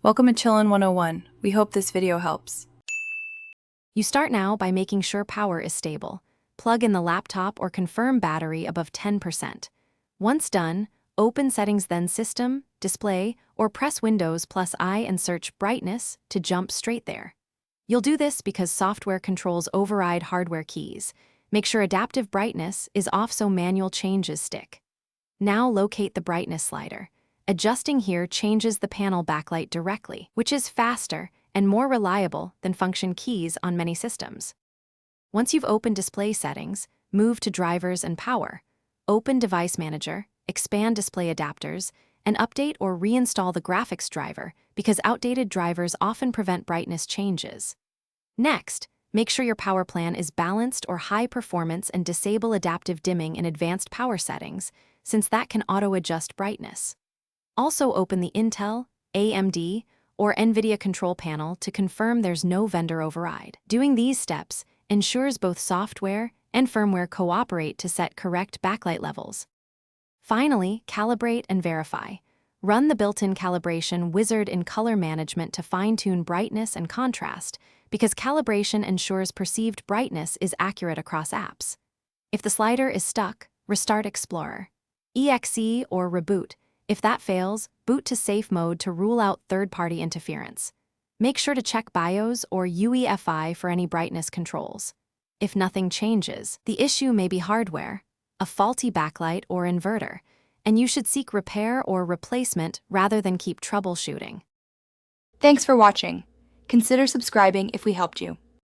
Welcome to Chillin' 101. We hope this video helps. You start now by making sure power is stable. Plug in the laptop or confirm battery above 10%. Once done, open Settings, then System, Display, or press Windows plus I and search Brightness to jump straight there. You'll do this because software controls override hardware keys. Make sure adaptive brightness is off so manual changes stick. Now locate the brightness slider. Adjusting here changes the panel backlight directly, which is faster and more reliable than function keys on many systems. Once you've opened display settings, move to drivers and power. Open Device Manager, expand display adapters, and update or reinstall the graphics driver because outdated drivers often prevent brightness changes. Next, make sure your power plan is balanced or high performance and disable adaptive dimming in advanced power settings, since that can auto-adjust brightness. Also open the Intel, AMD, or NVIDIA control panel to confirm there's no vendor override. Doing these steps ensures both software and firmware cooperate to set correct backlight levels. Finally, calibrate and verify. Run the built-in calibration wizard in color management to fine-tune brightness and contrast, because calibration ensures perceived brightness is accurate across apps. If the slider is stuck, restart Explorer. EXE or reboot. If that fails, boot to safe mode to rule out third-party interference. Make sure to check BIOS or UEFI for any brightness controls. If nothing changes, the issue may be hardware, a faulty backlight or inverter, and you should seek repair or replacement rather than keep troubleshooting. Thanks for watching. Consider subscribing if we helped you.